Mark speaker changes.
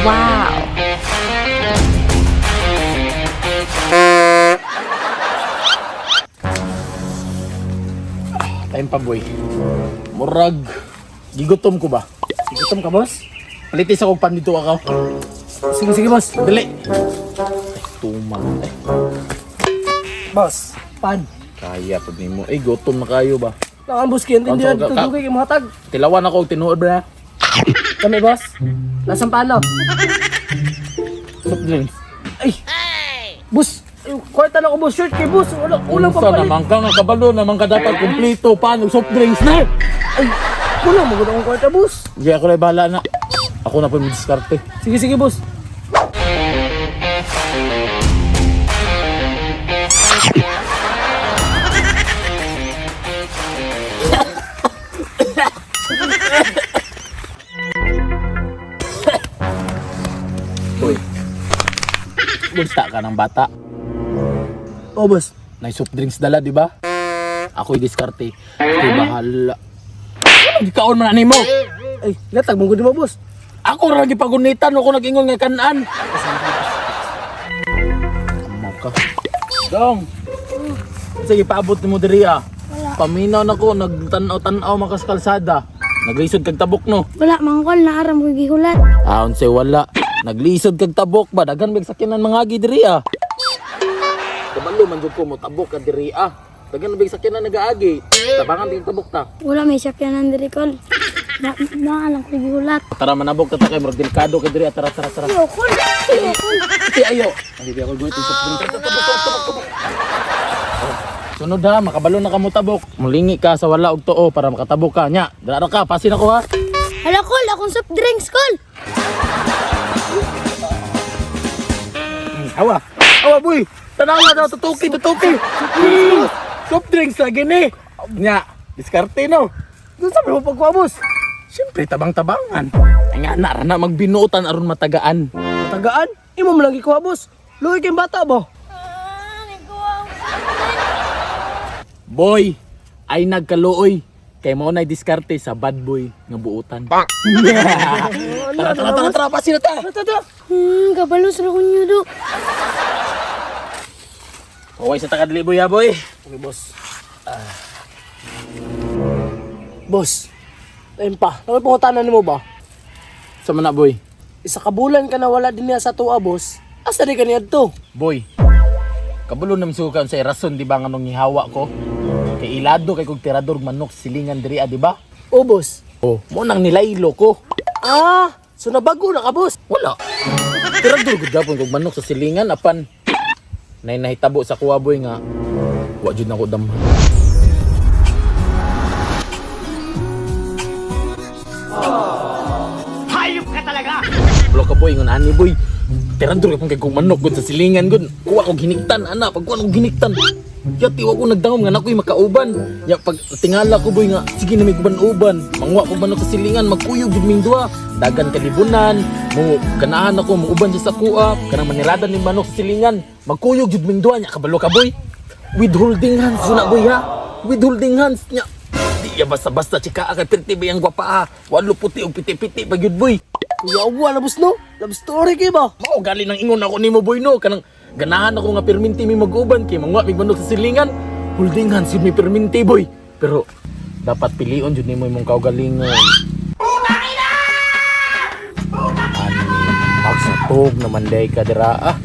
Speaker 1: Wow!
Speaker 2: Time pa boy. Murag. Gigutom ko ba?
Speaker 3: Gutom ka, boss?
Speaker 2: Palitis ako pan dito ako.
Speaker 3: Sige, sige, boss.
Speaker 2: Dali. Tuman.
Speaker 3: Boss, pan.
Speaker 2: Kaya pag nimo. Gutom na kayo ba?
Speaker 3: Nakambos kayo, hindi na
Speaker 2: Ka-
Speaker 3: tutugay kayo mahatag.
Speaker 2: Tilawan ako tinuod ba?
Speaker 3: Kami, boss. Lasang pano?
Speaker 2: Soft drinks.
Speaker 3: Ay! Boss, kwarta na ko, boss. Shirt kay boss. Ulang
Speaker 2: Unsa
Speaker 3: papalit.
Speaker 2: naman ka nga kabalo naman ka dapat kumpleto paano soft drinks na.
Speaker 3: Ay, kulang mo akong kwarta, boss.
Speaker 2: Hindi ako na bahala na. Ako na po yung diskarte.
Speaker 3: Sige, sige, boss.
Speaker 2: Uy. Gusta ka ng bata.
Speaker 3: Oh, boss.
Speaker 2: Nay soft drinks dala, di ba? Ako'y diskarte. Ako'y bahala. Gikaon man ani mo.
Speaker 3: Ay, latag mong gudi mo, boss.
Speaker 2: Ako ra gipagunitan ako nag-ingon nga kanan. Amo ka. Dong. Sige paabot nimo diri ah. Paminaw nako nagtanaw-tanaw makas kalsada. Naglisod kag tabok no.
Speaker 1: Wala, mangkol na aram ko gihulat.
Speaker 2: Unsay wala. Naglisod kag tabok ba daghan mig sakyanan mga agi diri ah. Kabalo man jud ko mo tabok ka diri ah. Daghan mig sakyanan nagaagi. Tabangan tig tabok ta.
Speaker 1: Wala, may sakyanan diri kol. Alam ko gihulat.
Speaker 2: Tara manabok ta kay murag delikado kay diri ah. Tara.
Speaker 1: Yo, kol. Yo, kol.
Speaker 2: Iti ayo. Hindi ako gulit sa tabok. Sunod ha, makabalo na ka mo tabok. Mulingi ka sa wala og tuo para makatabok ka nya. Dara ka, pasin ako ha.
Speaker 1: Hala, kol. Akong soft drinks, kol.
Speaker 2: Awa. Awa boy. Tanawa daw tutuki. Soft drinks lagi ni. Nya, diskarte no.
Speaker 3: Doon sabi mo pagkuha, boss.
Speaker 2: Siyempre tabang-tabangan. Ay nga na magbinuotan aron matagaan.
Speaker 3: Tagaan? Imo mo lang ikuha, boss. Luwi kayong bata ba?
Speaker 2: Boy, ay nagkaluoy. Kay mo na diskarte sa bad boy nga buutan. Tara, pasin na ta.
Speaker 3: Tata.
Speaker 1: Kabalos na ko nyo do.
Speaker 2: Huwag sa takadli boy ha boy.
Speaker 3: Okay, boss. Boss, ayun pa. Nakay pangutanan mo ba?
Speaker 2: Sa mana boy?
Speaker 3: Isa ka bulan ka na wala din niya sa tuwa, boss. Asa di ka niya to?
Speaker 2: Boy, kabalo naman sukan sa rason di ba nga nung ihawa ko? Kay ilado kay kog tirador manok silingan diri di ba?
Speaker 3: Oh, boss.
Speaker 2: Oh, mo nang nilaylo ko.
Speaker 3: Ah, so nabago na ka, boss.
Speaker 2: Wala. Tirador gud gapon kog manok sa silingan apan nay nahitabo sa kuwa boy nga wa jud nako damhan.
Speaker 3: Hayop ka talaga!
Speaker 2: Blo ka boy ngon ani boy. Tirador gapon kay kog manok gud sa silingan gud. Kuha ko giniktan ana pag kuha ko giniktan. Yati wa ko nagdangom nga nakoy makauban. Ya pag tingala ko boy nga sige na may uban. Mangwa ko manok sa silingan magkuyog gid ming duha. Dagan kalibunan, mo ganahan ako mo uban sa kuha. Kanang maniradan ni manok sa silingan. Magkuyog gid ming duha nya kabalo ka boy. Withholding hands na boy ha. Withholding hands nya. Di ya basta-basta chika kay perti ba yang gwapa ha. Walo puti og piti-piti pa gyud boy.
Speaker 3: Kuya, uwa, labos no? Love story kayo ba?
Speaker 2: Mao gali nang ingon ako nimo boy no kanang ganahan ako nga perminti mi mag-uban kay mangwa mig manok sa silingan. Holding hands yun mi perminti boy. Pero dapat pilion jud nimo imong kaugalingon. Putang ina! Ani magsatog naman day ka dira ah.